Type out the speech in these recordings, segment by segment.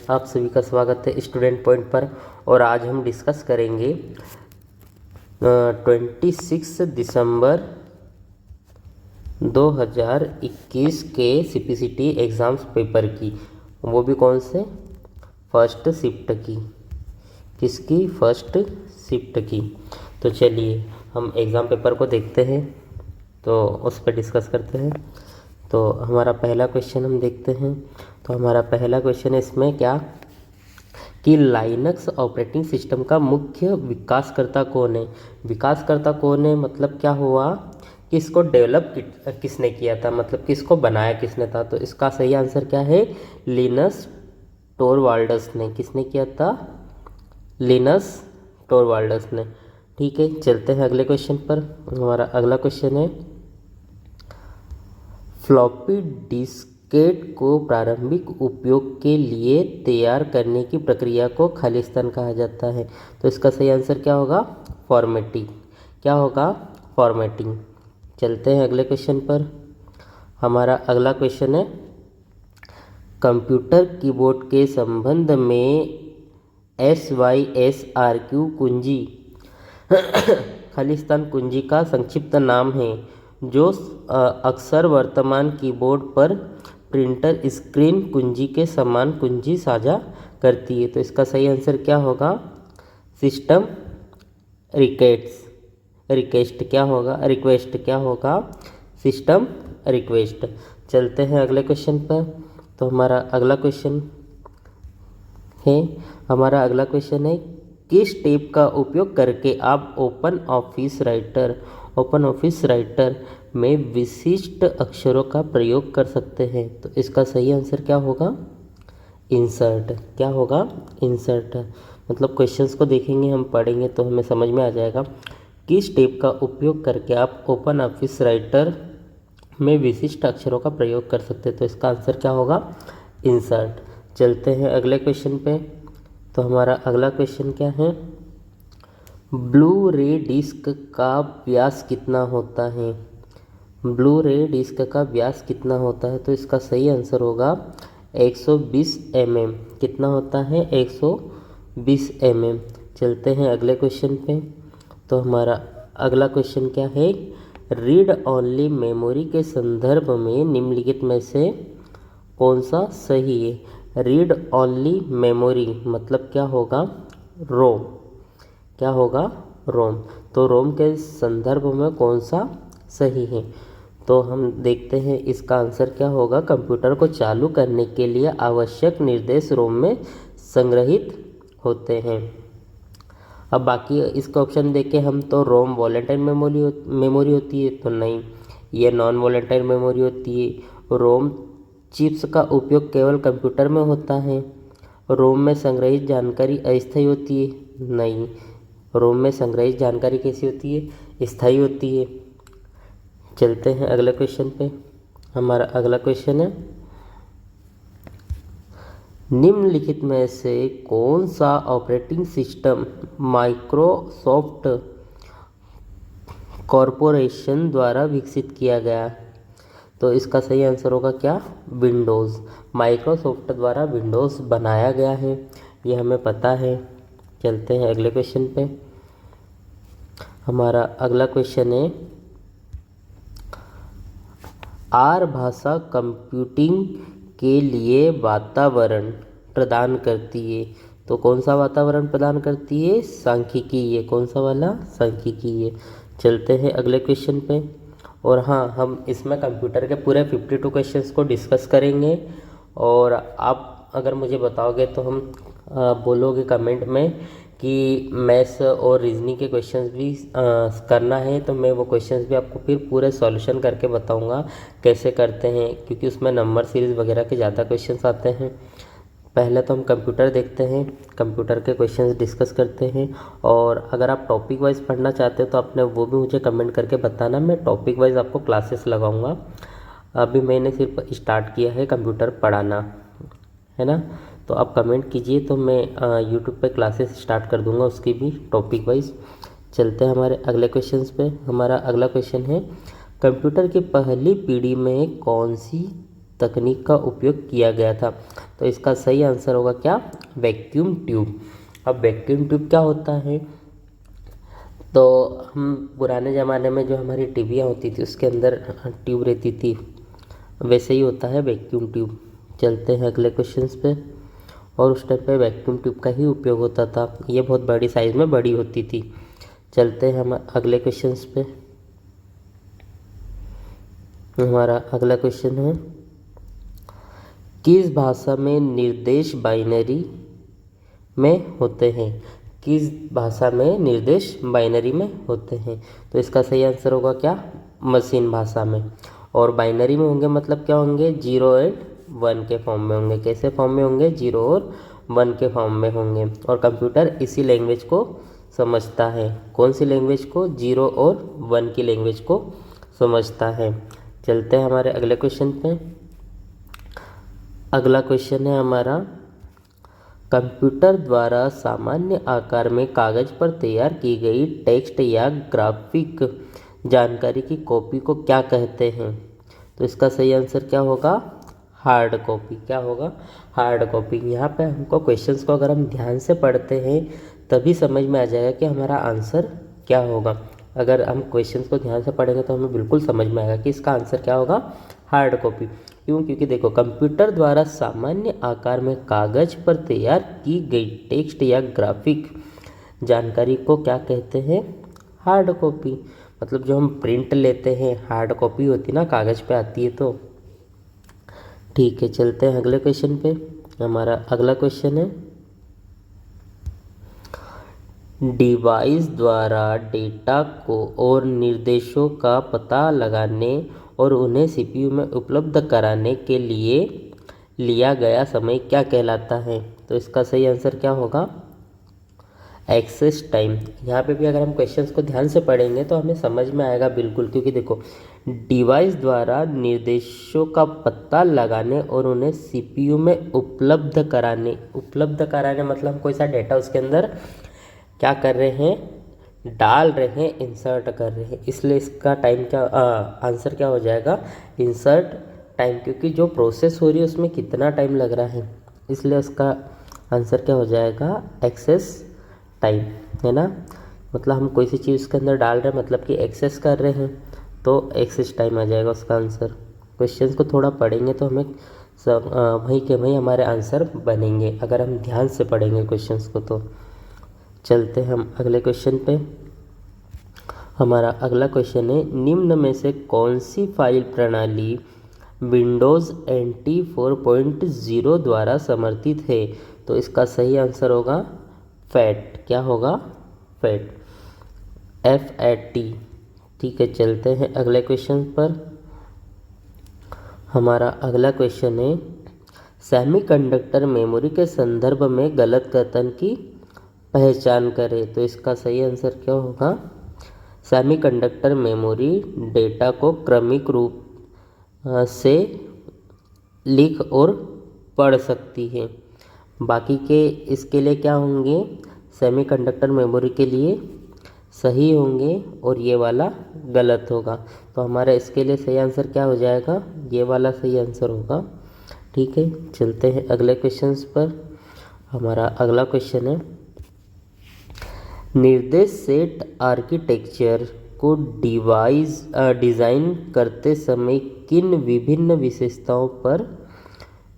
आप सभी का स्वागत है स्टूडेंट पॉइंट पर। और आज हम डिस्कस करेंगे 26 दिसंबर 2021 के सीपीसीटी एग्ज़ाम्स पेपर की, वो भी कौन से, फर्स्ट शिफ्ट की। किसकी? फर्स्ट शिफ्ट की। तो चलिए हम एग्ज़ाम पेपर को देखते हैं, तो उस पर डिस्कस करते हैं। तो हमारा पहला क्वेश्चन हम देखते हैं। तो हमारा पहला क्वेश्चन है इसमें क्या कि लाइनक्स ऑपरेटिंग सिस्टम का मुख्य विकासकर्ता कौन है। विकासकर्ता कौन है मतलब क्या हुआ कि इसको डेवलप किसने किया था, मतलब किसको बनाया किसने था। तो इसका सही आंसर क्या है? लिनस टोरवाल्ड्स ने। किसने किया था? लिनस टोरवाल्ड्स ने। ठीक है, चलते हैं अगले क्वेश्चन पर। हमारा अगला क्वेश्चन है फ्लॉपी डिस्केट को प्रारंभिक उपयोग के लिए तैयार करने की प्रक्रिया को खालिस्तान कहा जाता है। तो इसका सही आंसर क्या होगा? फॉर्मेटिंग। क्या होगा? फॉर्मेटिंग। चलते हैं अगले क्वेश्चन पर। हमारा अगला क्वेश्चन है कंप्यूटर कीबोर्ड के संबंध में SYSRQ कुंजी खालिस्तान कुंजी का संक्षिप्त नाम है, जो अक्सर वर्तमान कीबोर्ड पर प्रिंटर स्क्रीन कुंजी के समान कुंजी साझा करती है। तो इसका सही आंसर क्या होगा? System request. क्या होगा? रिक्वेस्ट। क्या होगा? System request. चलते हैं अगले क्वेश्चन पर। तो हमारा अगला क्वेश्चन है किस टेप का उपयोग करके आप ओपन ऑफिस राइटर में विशिष्ट अक्षरों का प्रयोग कर सकते हैं। तो इसका सही आंसर क्या होगा? इंसर्ट। क्या होगा? इंसर्ट। मतलब क्वेश्चंस को देखेंगे, हम पढ़ेंगे तो हमें समझ में आ जाएगा किस टेप का उपयोग करके आप ओपन ऑफिस राइटर में विशिष्ट अक्षरों का प्रयोग कर सकते हैं। तो इसका आंसर क्या होगा? इंसर्ट। चलते हैं अगले क्वेश्चन पे। तो हमारा अगला क्वेश्चन क्या है? ब्लू रे डिस्क का व्यास कितना होता है। ब्लू रे डिस्क का व्यास कितना होता है? तो इसका सही आंसर होगा 120 mm। कितना होता है? 120 mm। चलते हैं अगले क्वेश्चन पे। तो हमारा अगला क्वेश्चन क्या है? रीड ओनली मेमोरी के संदर्भ में निम्नलिखित में से कौन सा सही है? रीड ओनली मेमोरी मतलब क्या होगा? रोम। क्या होगा? रोम। तो रोम के संदर्भ में कौन सा सही है? तो हम देखते हैं इसका आंसर क्या होगा। कंप्यूटर को चालू करने के लिए आवश्यक निर्देश रोम में संग्रहित होते हैं। अब बाकी इसका ऑप्शन देखें हम, तो रोम वॉलेटाइल मेमोरी होती है, तो नहीं, ये नॉन वॉलेटाइल मेमोरी होती है। रोम चिप्स का उपयोग केवल कंप्यूटर में होता है। रोम में संग्रहित जानकारी अस्थायी होती है, नहीं, रोम में संग्रहित जानकारी कैसी होती है? स्थायी होती है। चलते हैं अगले क्वेश्चन पे। हमारा अगला क्वेश्चन है निम्नलिखित में से कौन सा ऑपरेटिंग सिस्टम माइक्रोसॉफ्ट कॉरपोरेशन द्वारा विकसित किया गया? तो इसका सही आंसर होगा क्या? विंडोज़। माइक्रोसॉफ्ट द्वारा विंडोज़ बनाया गया है, ये हमें पता है। चलते हैं अगले क्वेश्चन पे। हमारा अगला क्वेश्चन है आर भाषा कंप्यूटिंग के लिए वातावरण प्रदान करती है। तो कौन सा वातावरण प्रदान करती है? सांख्यिकी। ये कौन सा वाला? सांख्यिकी। ये। चलते हैं अगले क्वेश्चन पे। और हाँ, हम इसमें कंप्यूटर के पूरे 52 क्वेश्चंस को डिस्कस करेंगे। और आप अगर मुझे बताओगे तो हम बोलोगे कमेंट में कि मैथ्स और रीजनिंग के क्वेश्चंस भी करना है, तो मैं वो क्वेश्चंस भी आपको फिर पूरे सॉल्यूशन करके बताऊंगा कैसे करते हैं, क्योंकि उसमें नंबर सीरीज़ वगैरह के ज़्यादा क्वेश्चंस आते हैं। पहले तो हम कंप्यूटर देखते हैं, कंप्यूटर के क्वेश्चंस डिस्कस करते हैं। और अगर आप टॉपिक वाइज पढ़ना चाहते हो तो आपने वो भी मुझे कमेंट करके बताना, मैं टॉपिक वाइज आपको क्लासेस लगाऊंगा। अभी मैंने सिर्फ स्टार्ट किया है कंप्यूटर पढ़ाना, है ना। तो आप कमेंट कीजिए तो मैं यूट्यूब पे क्लासेस स्टार्ट कर दूंगा उसकी भी टॉपिक वाइज। चलते हैं हमारे अगले क्वेश्चंस पे। हमारा अगला क्वेश्चन है कंप्यूटर की पहली पीढ़ी में कौन सी तकनीक का उपयोग किया गया था। तो इसका सही आंसर होगा क्या, वैक्यूम ट्यूब। अब वैक्यूम ट्यूब क्या होता है, तो हम पुराने ज़माने में जो हमारी टीवियाँ होती थी उसके अंदर ट्यूब रहती थी, वैसे ही होता है वैक्यूम ट्यूब। चलते हैं अगले क्वेश्चंस पे। और उस टाइम पे वैक्यूम ट्यूब का ही उपयोग होता था, ये बहुत बड़ी साइज़ में बड़ी होती थी। चलते हैं हम अगले क्वेश्चंस पे। हमारा अगला क्वेश्चन है, किस भाषा में निर्देश बाइनरी में होते हैं। किस भाषा में निर्देश बाइनरी में होते हैं। तो इसका सही आंसर होगा क्या, मशीन भाषा में। और बाइनरी में होंगे मतलब क्या होंगे, 0 एंड 1 के फॉर्म में होंगे। कैसे फॉर्म में होंगे, 0 और 1 के फॉर्म में होंगे। और कंप्यूटर इसी लैंग्वेज को समझता है। कौन सी लैंग्वेज को, 0 और 1 की लैंग्वेज को समझता है। चलते हैं हमारे अगले क्वेश्चन पे। अगला क्वेश्चन है हमारा, कंप्यूटर द्वारा सामान्य आकार में कागज पर तैयार की गई टेक्स्ट या ग्राफिक जानकारी की कॉपी को क्या कहते हैं। तो इसका सही आंसर क्या होगा, हार्ड कॉपी। क्या होगा, हार्ड कॉपी। यहाँ पे हमको क्वेश्चंस को अगर हम ध्यान से पढ़ते हैं तभी समझ में आ जाएगा कि हमारा आंसर क्या होगा। अगर हम क्वेश्चंस को ध्यान से पढ़ेंगे तो हमें बिल्कुल समझ में आएगा कि इसका आंसर क्या होगा, हार्ड कॉपी। क्यों, क्योंकि देखो, कंप्यूटर द्वारा सामान्य आकार में कागज पर तैयार की गई टेक्स्ट या ग्राफिक जानकारी को क्या कहते हैं, हार्ड कॉपी। मतलब जो हम प्रिंट लेते हैं हार्ड कॉपी होती ना, कागज पे आती है। तो ठीक है, चलते हैं अगले क्वेश्चन पे। हमारा अगला क्वेश्चन है, डिवाइस द्वारा डेटा को और निर्देशों का पता लगाने और उन्हें सीपीयू में उपलब्ध कराने के लिए लिया गया समय क्या कहलाता है। तो इसका सही आंसर क्या होगा, एक्सेस टाइम। यहाँ पे भी अगर हम क्वेश्चंस को ध्यान से पढ़ेंगे तो हमें समझ में आएगा बिल्कुल। क्योंकि देखो, डिवाइस द्वारा निर्देशों का पता लगाने और उन्हें सीपीयू में उपलब्ध कराने मतलब हम कोई सा डेटा उसके अंदर क्या कर रहे हैं, डाल रहे हैं, इंसर्ट कर रहे हैं। इसलिए इसका टाइम क्या, आंसर क्या हो जाएगा, इंसर्ट टाइम। क्योंकि जो प्रोसेस हो रही है उसमें कितना टाइम लग रहा है, इसलिए उसका आंसर क्या हो जाएगा, एक्सेस टाइम, है ना। मतलब हम कोई सी चीज़ उसके अंदर डाल रहे हैं मतलब कि एक्सेस कर रहे हैं, तो एक्सेस टाइम आ जाएगा उसका आंसर। क्वेश्चंस को थोड़ा पढ़ेंगे तो हमें सब वहीं के वहीं हमारे आंसर बनेंगे, अगर हम ध्यान से पढ़ेंगे क्वेश्चंस को। तो चलते हैं हम अगले क्वेश्चन पे। हमारा अगला क्वेश्चन है, निम्न में से कौन सी फाइल प्रणाली विंडोज़ NT 4.0 द्वारा समर्थित है। तो इसका सही आंसर होगा फैट। क्या होगा, फैट, FAT। ठीक है, चलते हैं अगले क्वेश्चन पर। हमारा अगला क्वेश्चन है, सेमीकंडक्टर मेमोरी के संदर्भ में गलत कथन की पहचान करें। तो इसका सही आंसर क्या होगा, सेमीकंडक्टर मेमोरी डेटा को क्रमिक रूप से लिख और पढ़ सकती है। बाकी के इसके लिए क्या होंगे, सेमीकंडक्टर मेमोरी के लिए सही होंगे और ये वाला गलत होगा। तो हमारा इसके लिए सही आंसर क्या हो जाएगा, ये वाला सही आंसर होगा। ठीक है, चलते हैं अगले क्वेश्चंस पर। हमारा अगला क्वेश्चन है, निर्देश सेट आर्किटेक्चर को डिज़ाइन करते समय किन विभिन्न विशेषताओं पर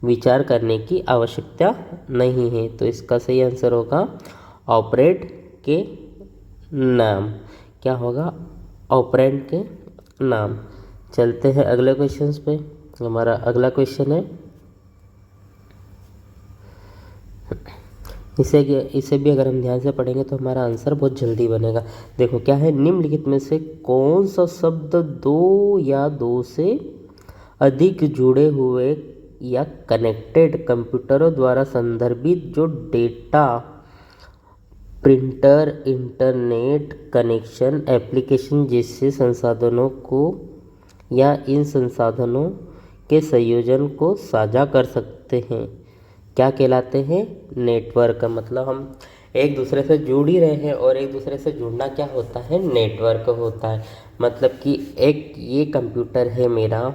विचार करने की आवश्यकता नहीं है। तो इसका सही आंसर होगा ऑपरेंड के नाम। क्या होगा, ऑपरेंड के नाम। चलते हैं अगले क्वेश्चंस पे। हमारा अगला क्वेश्चन है, इसे भी अगर हम ध्यान से पढ़ेंगे तो हमारा आंसर बहुत जल्दी बनेगा। देखो क्या है, निम्नलिखित में से कौन सा शब्द दो या दो से अधिक जुड़े हुए या कनेक्टेड कंप्यूटरों द्वारा संदर्भित जो data printer, internet connection, application जैसे संसाधनों को या इन संसाधनों के संयोजन को साझा कर सकते हैं, क्या कहलाते हैं, नेटवर्क। मतलब हम एक दूसरे से जुड़ ही रहे हैं और एक दूसरे से जुड़ना क्या होता है, नेटवर्क होता है। मतलब कि एक ये कंप्यूटर है मेरा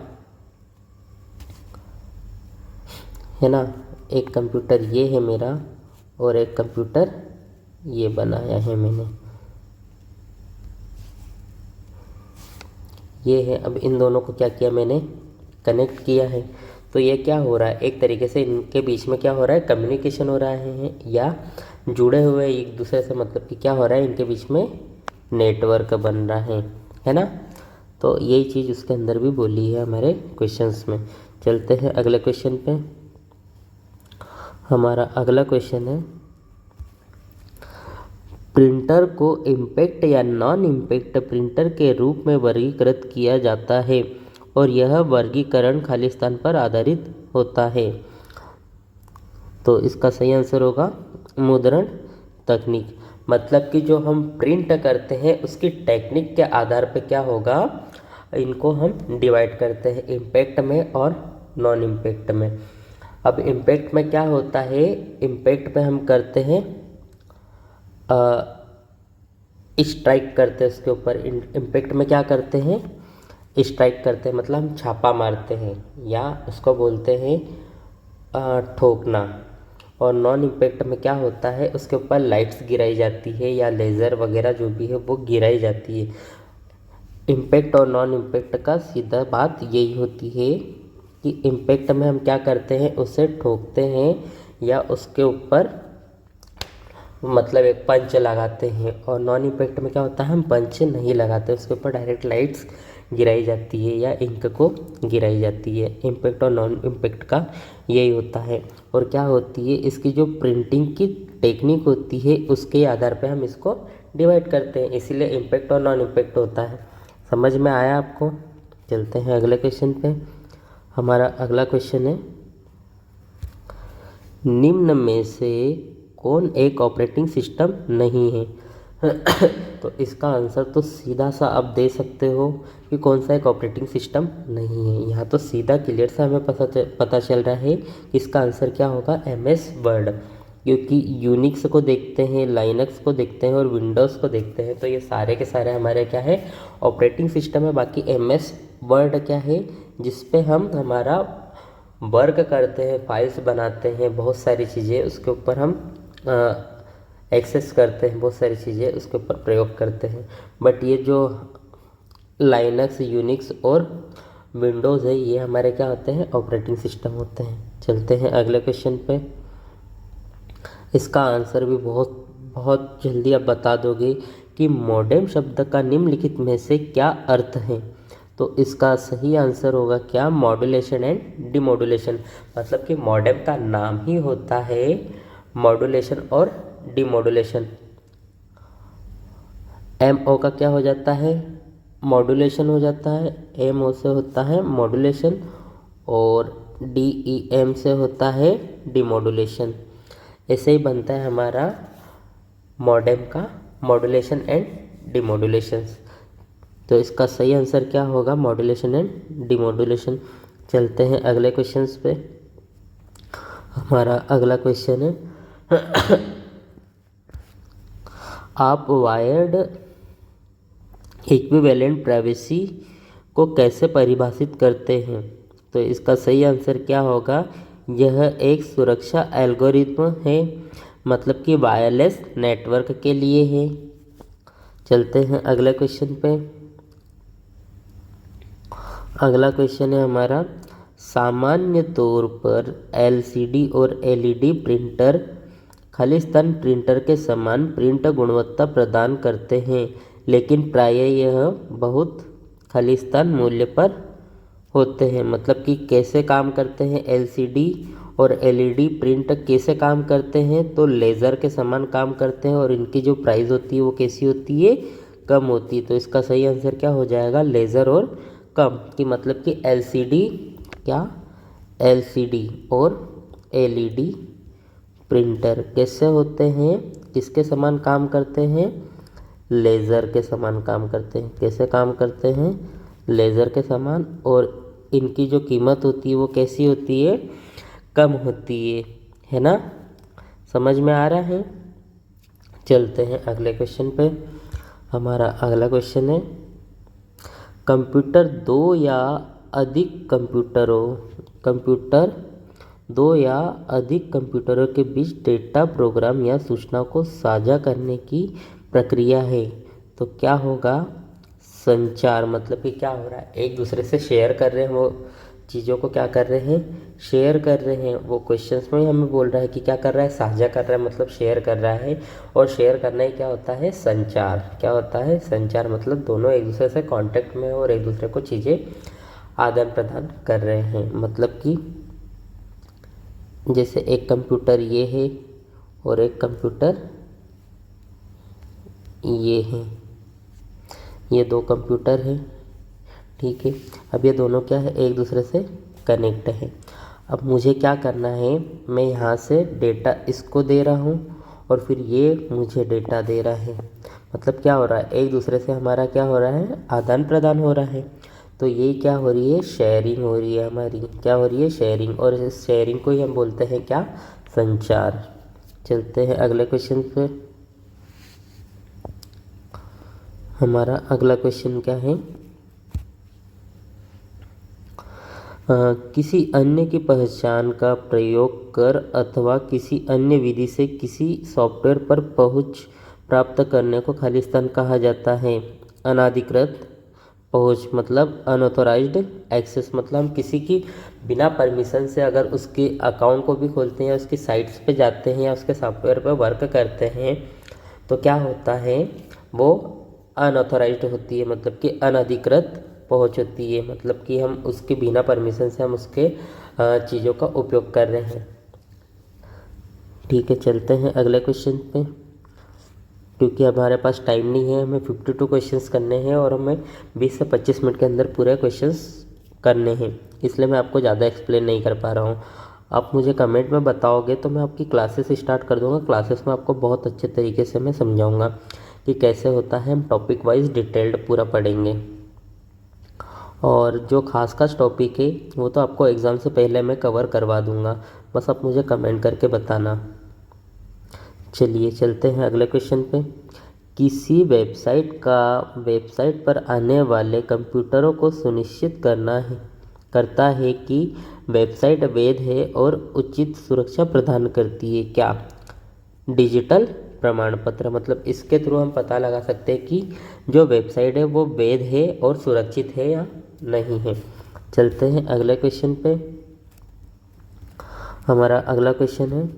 है ना। एक कंप्यूटर ये है मेरा और एक कंप्यूटर ये बनाया है मैंने, ये है। अब इन दोनों को क्या किया मैंने, कनेक्ट किया है। तो ये क्या हो रहा है, एक तरीके से इनके बीच में क्या हो रहा है, कम्युनिकेशन हो रहा है या जुड़े हुए एक दूसरे से, मतलब कि क्या हो रहा है, इनके बीच में नेटवर्क बन रहा है ना। तो यही चीज़ उसके अंदर भी बोली है हमारे क्वेश्चंस में। चलते हैं अगले क्वेश्चन पे। हमारा अगला क्वेश्चन है, प्रिंटर को इम्पैक्ट या नॉन इम्पैक्ट प्रिंटर के रूप में वर्गीकृत किया जाता है और यह वर्गीकरण खालिस्तान पर आधारित होता है। तो इसका सही आंसर होगा मुद्रण तकनीक। मतलब कि जो हम प्रिंट करते हैं उसकी टेक्निक के आधार पे क्या होगा, इनको हम डिवाइड करते हैं इम्पैक्ट में और नॉन इम्पैक्ट में। अब इम्पैक्ट में क्या होता है, इम्पैक्ट पे हम करते हैं स्ट्राइक करते हैं उसके ऊपर। इम्पैक्ट में क्या करते हैं, स्ट्राइक करते हैं, मतलब हम छापा मारते हैं या उसको बोलते हैं ठोकना। और नॉन इम्पैक्ट में क्या होता है, उसके ऊपर लाइट्स गिराई जाती है या लेज़र वगैरह जो भी है वो गिराई जाती है। इम्पैक्ट और नॉन इम्पैक्ट का सीधा बात यही होती है कि इम्पैक्ट में हम क्या करते हैं, उसे ठोकते हैं या उसके ऊपर मतलब एक पंच लगाते हैं। और नॉन इम्पैक्ट में क्या होता है, हम पंच नहीं लगाते, उसके ऊपर डायरेक्ट लाइट्स गिराई जाती है या इंक को गिराई जाती है। इम्पैक्ट और नॉन इम्पैक्ट का यही होता है। और क्या होती है, इसकी जो प्रिंटिंग की टेक्निक होती है उसके आधार पे हम इसको डिवाइड करते हैं, इसीलिए इम्पैक्ट और नॉन इम्पैक्ट होता है। समझ में आया आपको। चलते हैं अगले क्वेश्चन पे। हमारा अगला क्वेश्चन है, निम्न में से कौन एक ऑपरेटिंग सिस्टम नहीं है। तो इसका आंसर तो सीधा सा आप दे सकते हो कि कौन सा एक ऑपरेटिंग सिस्टम नहीं है। यहाँ तो सीधा क्लियर सा हमें पता चल रहा है कि इसका आंसर क्या होगा, MS वर्ड। क्योंकि यूनिक्स को देखते हैं, लाइनक्स को देखते हैं और विंडोज़ को देखते हैं, तो ये सारे के सारे हमारे क्या है, ऑपरेटिंग सिस्टम है। बाकी MS वर्ड क्या है, जिस पे हम हमारा वर्क करते हैं, फाइल्स बनाते हैं, बहुत सारी चीज़ें उसके ऊपर हम एक्सेस करते हैं, बहुत सारी चीज़ें उसके ऊपर प्रयोग करते हैं। बट ये जो लाइनक्स, यूनिक्स और विंडोज़ है, ये हमारे क्या होते हैं, ऑपरेटिंग सिस्टम होते हैं। चलते हैं अगले क्वेश्चन पे। इसका आंसर भी बहुत बहुत जल्दी आप बता दोगे कि मॉडेम शब्द का निम्नलिखित में से क्या अर्थ है। तो इसका सही आंसर होगा क्या, मॉड्यूलेशन एंड डिमॉड्यूलेशन। मतलब कि मॉडेम का नाम ही होता है मॉड्यूलेशन और डिमॉड्यूलेशन। MO का क्या हो जाता है, मॉड्यूलेशन हो जाता है, MO से होता है मॉड्यूलेशन और DEM से होता है डिमॉड्यूलेशन। ऐसे ही बनता है हमारा मॉडेम का मॉड्यूलेशन एंड डिमॉड्यूलेशन। तो इसका सही आंसर क्या होगा, मॉड्यूलेशन एंड डिमॉड्यूलेशन। चलते हैं अगले क्वेश्चंस पे। हमारा अगला क्वेश्चन है, आप वायर्ड इक्विवेलेंट प्राइवेसी को कैसे परिभाषित करते हैं। तो इसका सही आंसर क्या होगा, यह एक सुरक्षा एल्गोरिथ्म है, मतलब कि वायरलेस नेटवर्क के लिए है। चलते हैं अगले क्वेश्चन पे। अगला क्वेश्चन है हमारा, सामान्य तौर पर LCD और LED प्रिंटर खालिस्तान प्रिंटर के समान प्रिंट गुणवत्ता प्रदान करते हैं, लेकिन प्रायः यह बहुत खालिस्तान मूल्य पर होते हैं। मतलब कि कैसे काम करते हैं, LCD और LED प्रिंट कैसे काम करते हैं, तो लेज़र के समान काम करते हैं और इनकी जो प्राइस होती है वो कैसी होती है, कम होती है। तो इसका सही आंसर क्या हो जाएगा, लेज़र और कम। कि मतलब कि LCD और LED प्रिंटर कैसे होते हैं, किसके समान काम करते हैं, लेज़र के समान काम करते हैं। कैसे काम करते हैं, लेज़र के समान। और इनकी जो कीमत होती है वो कैसी होती है, कम होती है ना। समझ में आ रहा है। चलते हैं अगले क्वेश्चन पे। हमारा अगला क्वेश्चन है, कंप्यूटर दो या अधिक कंप्यूटर दो या अधिक कंप्यूटरों के बीच डेटा, प्रोग्राम या सूचना को साझा करने की प्रक्रिया है। तो क्या होगा? संचार। मतलब कि क्या हो रहा है, एक दूसरे से शेयर कर रहे हैं, वो चीज़ों को क्या कर रहे हैं, शेयर कर रहे हैं। वो क्वेश्चंस में ही हमें बोल रहा है कि क्या कर रहा है, साझा कर रहा है, मतलब शेयर कर रहा है। और शेयर करना ही क्या होता है, संचार। क्या होता है, संचार। मतलब दोनों एक दूसरे से कांटेक्ट में और एक दूसरे को चीज़ें आदान प्रदान कर रहे हैं। मतलब कि जैसे एक कंप्यूटर ये है और एक कंप्यूटर ये है, ये दो कंप्यूटर हैं, ठीक है। अब ये दोनों क्या है, एक दूसरे से कनेक्ट है। अब मुझे क्या करना है, मैं यहाँ से डेटा इसको दे रहा हूँ और फिर ये मुझे डेटा दे रहा है। मतलब क्या हो रहा है, एक दूसरे से हमारा क्या हो रहा है, आदान प्रदान हो रहा है। तो ये क्या हो रही है, शेयरिंग हो रही है हमारी। क्या हो रही है, शेयरिंग। और इस शेयरिंग को ही हम बोलते हैं क्या, संचार। चलते हैं अगले क्वेश्चन पे। हमारा अगला क्वेश्चन क्या है, किसी अन्य की पहचान का प्रयोग कर अथवा किसी अन्य विधि से किसी सॉफ्टवेयर पर पहुंच प्राप्त करने को खालिस्तान कहा जाता है। अनाधिकृत पहुंच मतलब अनऑथोराइज्ड एक्सेस, मतलब हम किसी की बिना परमिशन से अगर उसके अकाउंट को भी खोलते हैं, उसकी साइट्स पे जाते हैं या उसके सॉफ्टवेयर पर वर्क करते हैं, तो क्या होता है, वो अनऑथोराइज्ड होती है। मतलब कि अनधिकृत पहुंच होती है। मतलब कि हम उसके बिना परमिशन से हम उसके चीज़ों का उपयोग कर रहे हैं। ठीक है, चलते हैं अगले क्वेश्चन पे। क्योंकि हमारे पास टाइम नहीं है, हमें 52 क्वेश्चंस करने हैं और हमें 20 से 25 मिनट के अंदर पूरे क्वेश्चंस करने हैं, इसलिए मैं आपको ज़्यादा एक्सप्लेन नहीं कर पा रहा हूँ। आप मुझे कमेंट में बताओगे तो मैं आपकी क्लासेस स्टार्ट कर दूँगा। क्लासेस में आपको बहुत अच्छे तरीके से मैं समझाऊँगा कि कैसे होता है। हम टॉपिक वाइज डिटेल्ड पूरा पढ़ेंगे और जो खास टॉपिक है वो तो आपको एग्ज़ाम से पहले मैं कवर करवा दूँगा, बस आप मुझे कमेंट करके बताना। चलिए चलते हैं अगले क्वेश्चन पे। किसी वेबसाइट पर आने वाले कंप्यूटरों को सुनिश्चित करता है कि वेबसाइट वैध है और उचित सुरक्षा प्रदान करती है। क्या? डिजिटल प्रमाण पत्र। मतलब इसके थ्रू हम पता लगा सकते हैं कि जो वेबसाइट है वो वैध है और सुरक्षित है या नहीं है। चलते हैं अगले क्वेश्चन पे। हमारा अगला क्वेश्चन है,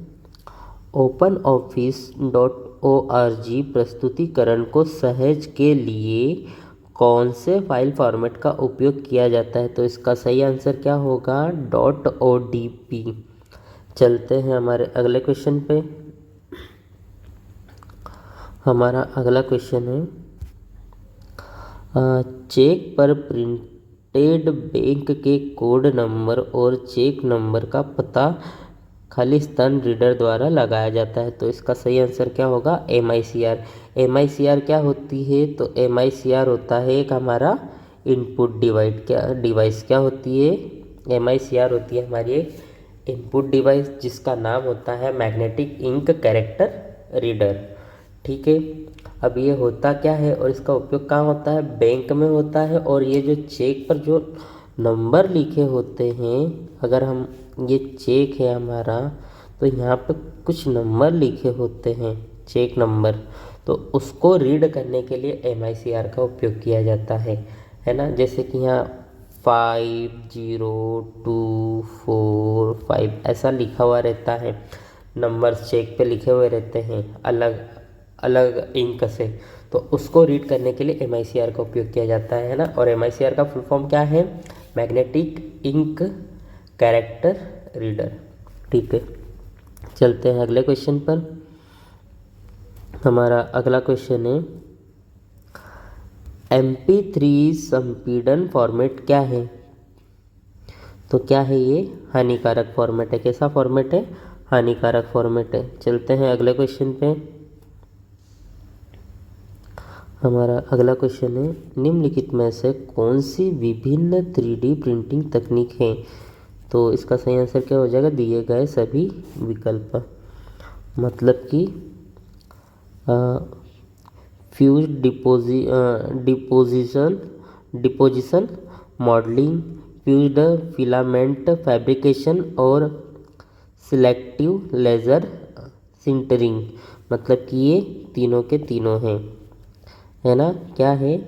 OpenOffice.org प्रस्तुतिकरण को सहज के लिए कौन से फाइल फॉर्मेट का उपयोग किया जाता है? तो इसका सही आंसर क्या होगा, .odp। चलते हैं हमारे अगले क्वेश्चन पे। हमारा अगला क्वेश्चन है, चेक पर प्रिंटेड बैंक के कोड नंबर और चेक नंबर का पता खालिस्तान रीडर द्वारा लगाया जाता है। तो इसका सही आंसर क्या होगा, MICR। MICR क्या होती है? तो MICR होता है एक हमारा इनपुट डिवाइस क्या होती है, MICR होती है हमारी एक इनपुट डिवाइस जिसका नाम होता है मैग्नेटिक इंक कैरेक्टर रीडर। ठीक है, अब ये होता क्या है और इसका उपयोग कहाँ होता है, बैंक में होता है। और ये जो चेक पर जो नंबर लिखे होते हैं, अगर हम ये चेक है हमारा तो यहाँ पे कुछ नंबर लिखे होते हैं, चेक नंबर, तो उसको रीड करने के लिए MICR का उपयोग किया जाता है ना। जैसे कि यहाँ 50245 ऐसा लिखा हुआ रहता है, नंबर्स चेक पे लिखे हुए रहते हैं अलग अलग इंक से, तो उसको रीड करने के लिए MICR का उपयोग किया जाता है ना। और MICR का फुल फॉर्म क्या है, मैग्नेटिक इंक कैरेक्टर रीडर। ठीक है, चलते हैं अगले क्वेश्चन पर। हमारा अगला क्वेश्चन है, MP3 संपीड़न फॉर्मेट क्या है? तो क्या है ये, हानिकारक फॉर्मेट है। कैसा फॉर्मेट है, हानिकारक फॉर्मेट है। चलते हैं अगले क्वेश्चन पे। हमारा अगला क्वेश्चन है, निम्नलिखित में से कौन सी विभिन्न 3D प्रिंटिंग तकनीक है? तो इसका सही आंसर क्या हो जाएगा, दिए गए सभी विकल्प। मतलब कि fuse deposition modelling, fused filament fabrication और सिलेक्टिव लेज़र सिंटरिंग, मतलब कि ये तीनों के तीनों हैं, है ना। क्या है?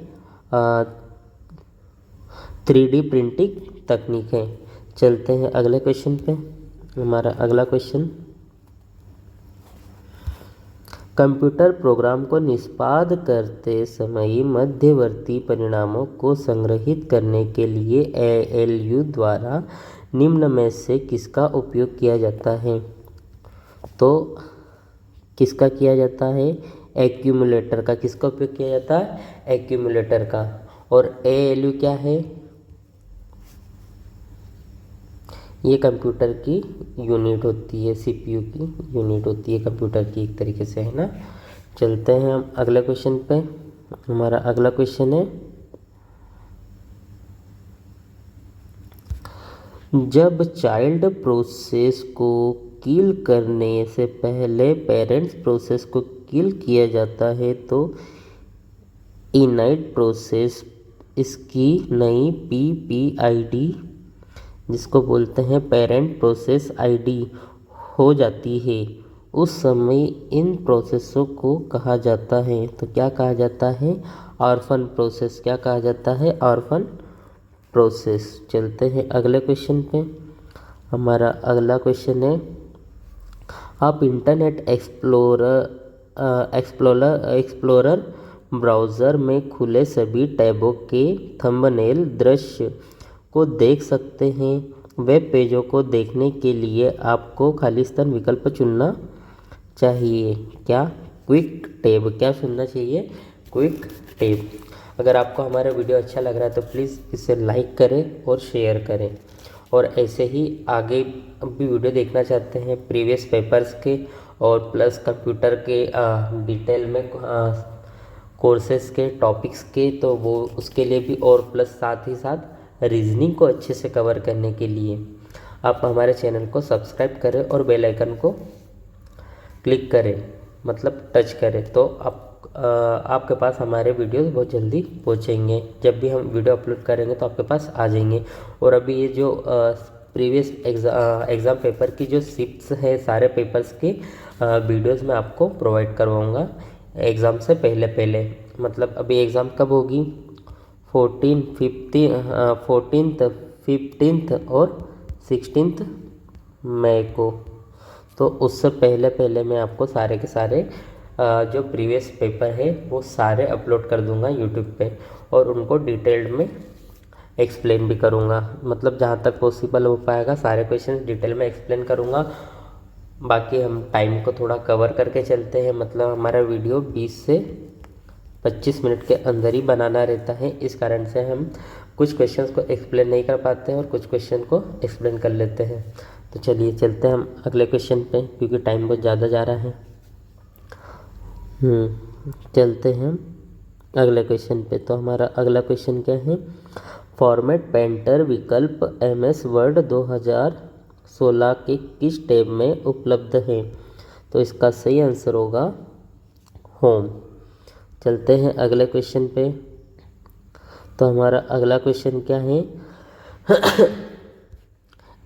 3D प्रिंटिंग तकनीक है। चलते हैं अगले क्वेश्चन पे। हमारा अगला क्वेश्चन, कंप्यूटर प्रोग्राम को निष्पाद करते समय मध्यवर्ती परिणामों को संग्रहित करने के लिए ALU द्वारा निम्न में से किसका उपयोग किया जाता है? तो किसका किया जाता है? एक्यूमुलेटर का। किसका उपयोग किया जाता है? एक्यूमुलेटर का। और ALU क्या है? ये कंप्यूटर की यूनिट होती है, CPU की यूनिट होती है कंप्यूटर की एक तरीके से, है ना। चलते हैं हम अगले क्वेश्चन पे। हमारा अगला क्वेश्चन है, जब चाइल्ड प्रोसेस को किल करने से पहले पेरेंट्स प्रोसेस को किल किया जाता है तो इनाइट प्रोसेस इसकी नई PPID, जिसको बोलते हैं पेरेंट प्रोसेस ID, हो जाती है। उस समय इन प्रोसेसों को कहा जाता है, तो क्या कहा जाता है? Orphan process. क्या कहा जाता है? Orphan process. चलते हैं अगले क्वेश्चन पे। हमारा अगला क्वेश्चन है, आप इंटरनेट एक्सप्लोरर ब्राउज़र में खुले सभी टैबों के थंबनेल दृश्य को देख सकते हैं। वेब पेजों को देखने के लिए आपको खालिस्तान विकल्प चुनना चाहिए। क्या? Quick tab. क्या चुनना चाहिए? Quick tab. अगर आपको हमारा वीडियो अच्छा लग रहा है तो प्लीज़ इसे लाइक करें और शेयर करें। और ऐसे ही आगे भी वीडियो देखना चाहते हैं प्रीवियस पेपर्स के और प्लस कंप्यूटर के डिटेल में कोर्सेस के टॉपिक्स के, तो वो उसके लिए भी, और प्लस साथ ही साथ रीजनिंग को अच्छे से कवर करने के लिए आप हमारे चैनल को सब्सक्राइब करें और बेल आइकन को क्लिक करें, मतलब टच करें, तो आपके पास हमारे वीडियोस बहुत जल्दी पहुंचेंगे। जब भी हम वीडियो अपलोड करेंगे तो आपके पास आ जाएंगे। और अभी ये जो प्रीवियस एग्ज़ाम पेपर की जो शिफ्ट्स है सारे पेपर्स के वीडियोस मैं आपको प्रोवाइड करवाऊँगा एग्ज़ाम से पहले। मतलब अभी एग्ज़ाम कब होगी? 14th, 15th और 16th मई को। तो उससे पहले मैं आपको सारे के सारे जो प्रीवियस पेपर है वो सारे अपलोड कर दूंगा यूट्यूब पे, और उनको डिटेल्ड में एक्सप्लेन भी करूंगा। मतलब जहाँ तक पॉसिबल हो पाएगा सारे क्वेश्चन डिटेल में एक्सप्लेन करूंगा। बाकी हम टाइम को थोड़ा कवर करके चलते हैं, मतलब हमारा वीडियो 20 से 25 मिनट के अंदर ही बनाना रहता है। इस कारण से हम कुछ क्वेश्चंस को एक्सप्लेन नहीं कर पाते हैं और कुछ क्वेश्चन को एक्सप्लेन कर लेते हैं। तो चलिए चलते हैं हम अगले क्वेश्चन पे, क्योंकि टाइम बहुत ज़्यादा जा रहा है। चलते हैं अगले क्वेश्चन पे। तो हमारा अगला क्वेश्चन क्या है? फॉर्मेट पेंटर विकल्प MS वर्ड 2016 के किस टैब में उपलब्ध है? तो इसका सही आंसर होगा होम। चलते हैं अगले क्वेश्चन पे। तो हमारा अगला क्वेश्चन क्या है?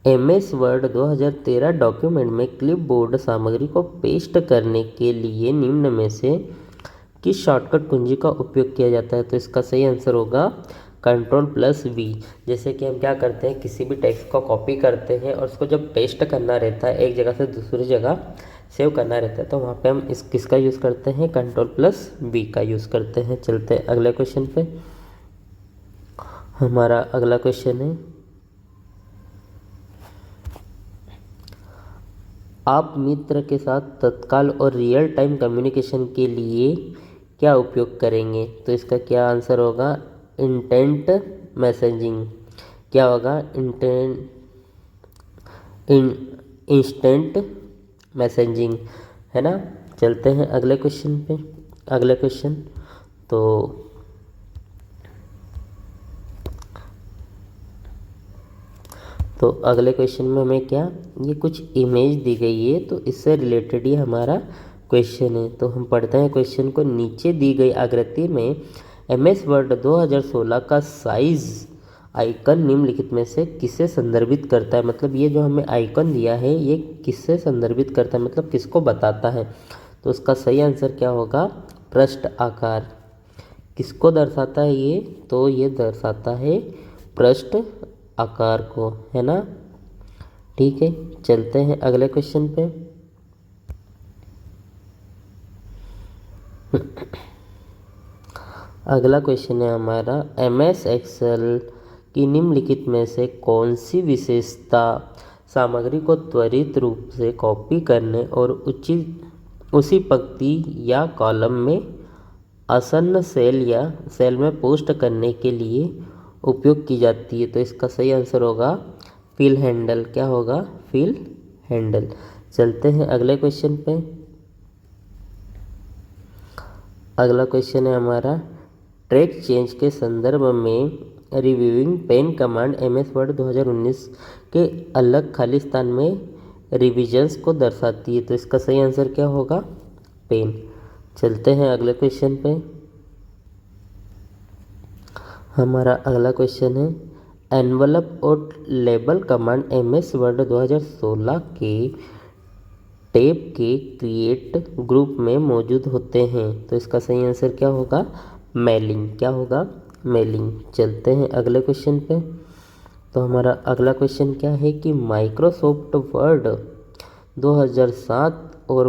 MS वर्ड 2013 डॉक्यूमेंट में क्लिपबोर्ड सामग्री को पेस्ट करने के लिए निम्न में से किस शॉर्टकट कुंजी का उपयोग किया जाता है? तो इसका सही आंसर होगा Ctrl+V। जैसे कि हम क्या करते हैं, किसी भी टेक्स्ट को कॉपी करते हैं और उसको जब पेस्ट करना रहता है, एक जगह से दूसरी जगह सेव करना रहता है, तो वहाँ पे हम किसका यूज़ करते हैं? Ctrl+V का यूज़ करते हैं। चलते हैं अगले क्वेश्चन पे। हमारा अगला क्वेश्चन है, आप मित्र के साथ तत्काल और रियल टाइम कम्युनिकेशन के लिए क्या उपयोग करेंगे? तो इसका क्या आंसर होगा? Instant messaging. क्या होगा? इंस्टेंट मैसेजिंग, है ना। चलते हैं अगले क्वेश्चन पे। अगले क्वेश्चन तो अगले क्वेश्चन में हमें क्या, ये कुछ इमेज दी गई है तो इससे रिलेटेड ही हमारा क्वेश्चन है। तो हम पढ़ते हैं क्वेश्चन को। नीचे दी गई आकृति में MS वर्ड 2016 का साइज आइकन निम्नलिखित में से किसे संदर्भित करता है, मतलब ये जो हमें आइकन दिया है ये किससे संदर्भित करता है, मतलब किसको बताता है। तो उसका सही आंसर क्या होगा, पृष्ठ आकार। किसको दर्शाता है ये, तो ये दर्शाता है पृष्ठ आकार को, है ना। ठीक है, चलते हैं अगले क्वेश्चन पे। अगला क्वेश्चन है हमारा, MS एक्सेल की निम्नलिखित में से कौन सी विशेषता सामग्री को त्वरित रूप से कॉपी करने और उसी पंक्ति या कॉलम में आसन्न सेल में पोस्ट करने के लिए उपयोग की जाती है। तो इसका सही आंसर होगा फिल हैंडल। क्या होगा, फिल हैंडल। चलते हैं अगले क्वेश्चन पे। अगला क्वेश्चन है हमारा, ट्रैक चेंज के संदर्भ में reviewing pen command MS Word 2019 के अलग खाली स्थान में रिविजन्स को दर्शाती है। तो इसका सही आंसर क्या होगा, पेन। चलते हैं अगले क्वेश्चन पे। हमारा अगला क्वेश्चन है, एनवलप और लेबल कमांड MS वर्ड 2016 के टैब के क्रिएट ग्रुप में मौजूद होते हैं। तो इसका सही आंसर क्या होगा, मेलिंग। क्या होगा, मेलिंग। चलते हैं अगले क्वेश्चन पे। तो हमारा अगला क्वेश्चन क्या है कि माइक्रोसॉफ्ट वर्ड 2007 और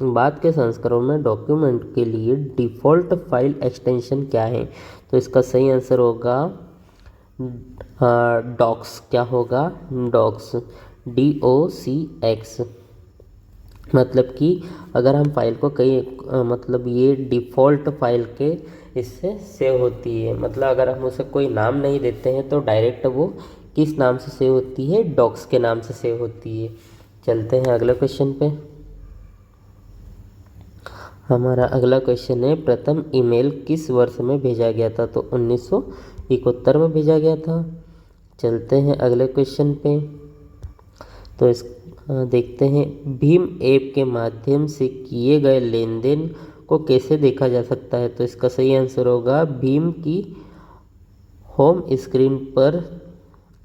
बाद के संस्करणों में डॉक्यूमेंट के लिए डिफ़ॉल्ट फाइल एक्सटेंशन क्या है। तो इसका सही आंसर होगा डॉक्स। क्या होगा, डॉक्स, DOCX। मतलब कि अगर हम फाइल को मतलब ये डिफ़ॉल्ट फाइल के इससे सेव होती है, मतलब अगर हम उसे कोई नाम नहीं देते हैं तो डायरेक्ट वो किस नाम से सेव होती है, डॉक्स के नाम से सेव होती है। चलते हैं अगले क्वेश्चन पे। हमारा अगला क्वेश्चन है, प्रथम ईमेल किस वर्ष में भेजा गया था। तो 1971 में भेजा गया था। चलते हैं अगले क्वेश्चन पे। तो देखते हैं, भीम ऐप के माध्यम से किए गए लेन देन को कैसे देखा जा सकता है। तो इसका सही आंसर होगा, भीम की होम स्क्रीन पर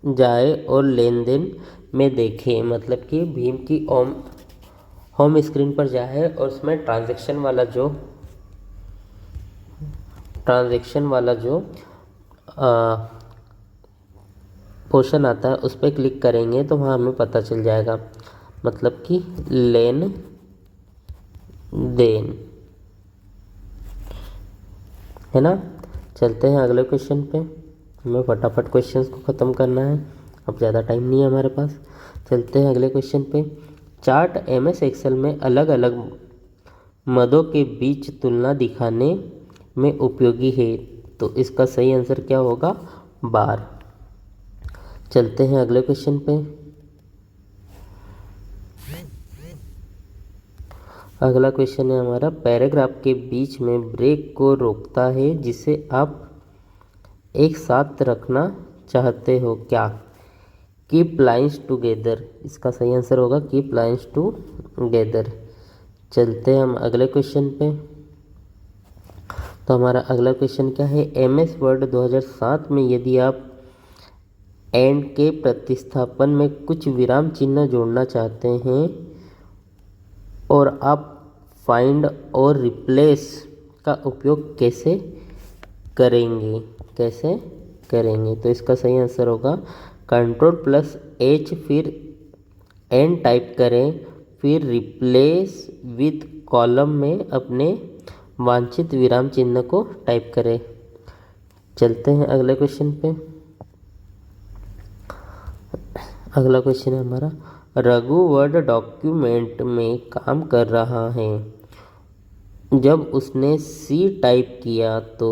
जाए और लेन देन में देखें। मतलब कि भीम की होम स्क्रीन पर जाए और उसमें ट्रांजैक्शन वाला जो पोर्शन आता है उस पर क्लिक करेंगे तो वहाँ हमें पता चल जाएगा, मतलब कि लेन देन, है ना। चलते हैं अगले क्वेश्चन पे। हमें फटाफट क्वेश्चंस को ख़त्म करना है, अब ज़्यादा टाइम नहीं है हमारे पास। चलते हैं अगले क्वेश्चन पे। चार्ट MS एक्सेल में अलग अलग मदों के बीच तुलना दिखाने में उपयोगी है। तो इसका सही आंसर क्या होगा, बार। चलते हैं अगले क्वेश्चन पे। अगला क्वेश्चन है हमारा, पैराग्राफ के बीच में ब्रेक को रोकता है जिसे आप एक साथ रखना चाहते हो, क्या। Keep lines together. इसका सही आंसर होगा कीप लाइन्स टुगेदर। चलते हैं हम अगले क्वेश्चन पे। तो हमारा अगला क्वेश्चन क्या है, MS वर्ड 2007 में यदि आप एंड के प्रतिस्थापन में कुछ विराम चिन्ह जोड़ना चाहते हैं और आप फाइंड और रिप्लेस का उपयोग कैसे करेंगे। तो इसका सही आंसर होगा Ctrl+H, फिर एन टाइप करें, फिर रिप्लेस विद कॉलम में अपने वांछित विराम चिन्ह को टाइप करें। चलते हैं अगले क्वेश्चन पे। अगला क्वेश्चन है हमारा, रघु वर्ड डॉक्यूमेंट में काम कर रहा है। जब उसने C टाइप किया तो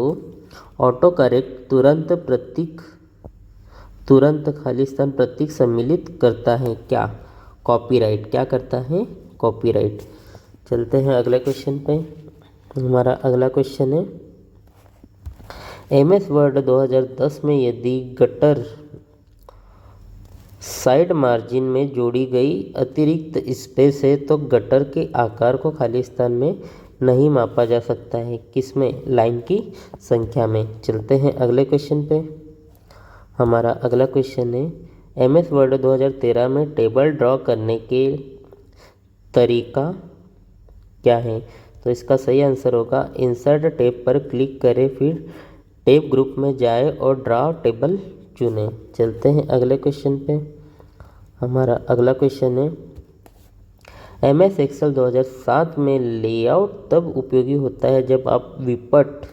ऑटो करेक्ट तुरंत खाली स्थान प्रतीक सम्मिलित करता है, क्या। कॉपीराइट। क्या करता है, कॉपीराइट। चलते हैं अगले क्वेश्चन पे। हमारा अगला क्वेश्चन है, MS वर्ड 2010 में यदि गटर साइड मार्जिन में जोड़ी गई अतिरिक्त स्पेस है तो गटर के आकार को खाली स्थान में नहीं मापा जा सकता है, किसमें, लाइन की संख्या में। चलते हैं अगले क्वेश्चन पे। हमारा अगला क्वेश्चन है MS वर्ड 2013 में टेबल ड्रॉ करने के तरीका क्या है? तो इसका सही आंसर होगा इंसर्ट टैब पर क्लिक करें, फिर टैब ग्रुप में जाए और ड्रॉ टेबल चुनें। चलते हैं अगले क्वेश्चन पे। हमारा अगला क्वेश्चन है MS एक्सेल 2007 में लेआउट तब उपयोगी होता है जब आप विपट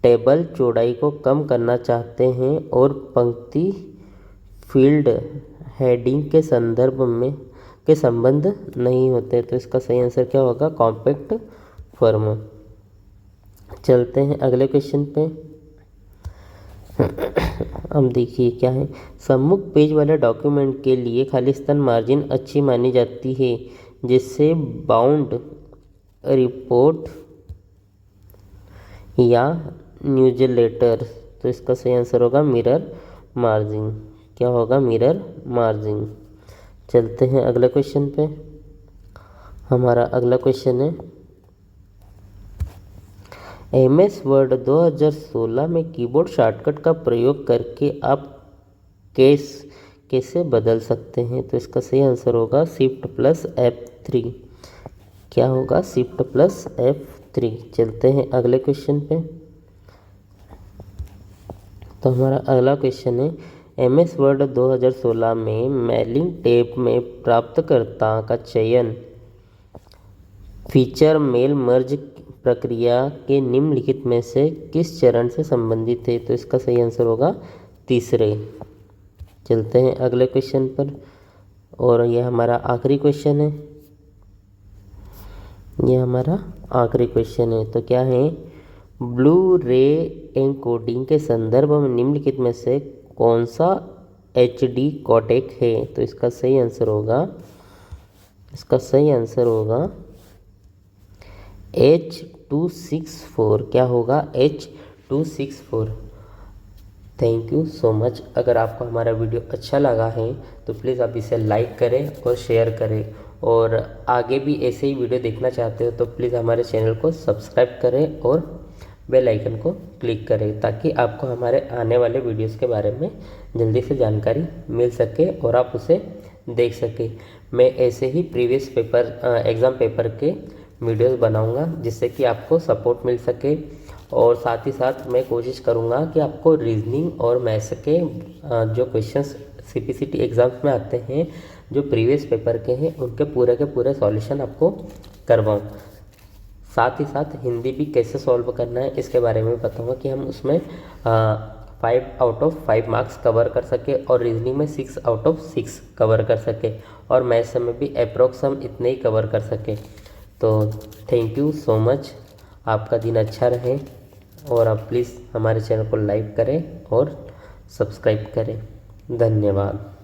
टेबल चौड़ाई को कम करना चाहते हैं और पंक्ति फील्ड हेडिंग के संबंध नहीं होते। तो इसका सही आंसर क्या होगा? Compact form. चलते हैं अगले क्वेश्चन पे। हम देखिए क्या है, सम्मुख पेज वाले डॉक्यूमेंट के लिए खाली स्थान मार्जिन अच्छी मानी जाती है, जिससे बाउंड रिपोर्ट या न्यूज़लेटर। तो इसका सही आंसर होगा मिरर मार्जिन। क्या होगा? Mirror margin. चलते हैं अगले क्वेश्चन पे। हमारा अगला क्वेश्चन है MS वर्ड 2016 में कीबोर्ड शॉर्टकट का प्रयोग करके आप कैसे बदल सकते हैं? तो इसका सही आंसर होगा Shift+F3। क्या होगा? Shift+F3। चलते हैं अगले क्वेश्चन पे। तो हमारा अगला क्वेश्चन है MS वर्ड 2016 में मेलिंग टैब में प्राप्तकर्ता का चयन फीचर मेल मर्ज प्रक्रिया के निम्नलिखित में से किस चरण से संबंधित है? तो इसका सही आंसर होगा तीसरे। चलते हैं अगले क्वेश्चन पर, और यह हमारा आखिरी क्वेश्चन है। यह हमारा आखिरी क्वेश्चन है। तो क्या है, ब्लू रे एन्कोडिंग के संदर्भ में निम्नलिखित में से कौन सा HD कोडेक है? तो इसका सही आंसर होगा H.264। क्या होगा? H.264। Thank you so much. अगर आपको हमारा वीडियो अच्छा लगा है तो प्लीज़ आप इसे लाइक करें और शेयर करें, और आगे भी ऐसे ही वीडियो देखना चाहते हो तो प्लीज़ हमारे चैनल को सब्सक्राइब करें और बेल आइकन को क्लिक करें, ताकि आपको हमारे आने वाले वीडियोस के बारे में जल्दी से जानकारी मिल सके और आप उसे देख सके। मैं ऐसे ही प्रीवियस एग्ज़ाम पेपर के वीडियोस बनाऊंगा, जिससे कि आपको सपोर्ट मिल सके, और साथ ही साथ मैं कोशिश करूंगा कि आपको रीजनिंग और मैथ्स के जो क्वेश्चंस CPCT एग्ज़ाम्स में आते हैं, जो प्रीवियस पेपर के हैं, उनके पूरे सॉल्यूशन आपको करवाऊँ। साथ ही साथ हिंदी भी कैसे सॉल्व करना है इसके बारे में बताऊंगा, कि हम उसमें 5 आउट ऑफ 5 मार्क्स कवर कर सके, और रीजनिंग में 6 आउट ऑफ 6 कवर कर सके, और मैथ्स में भी अप्रोक्स हम इतने ही कवर कर सके। तो थैंक यू सो मच। आपका दिन अच्छा रहे, और आप प्लीज़ हमारे चैनल को लाइक करें और सब्सक्राइब करें। धन्यवाद।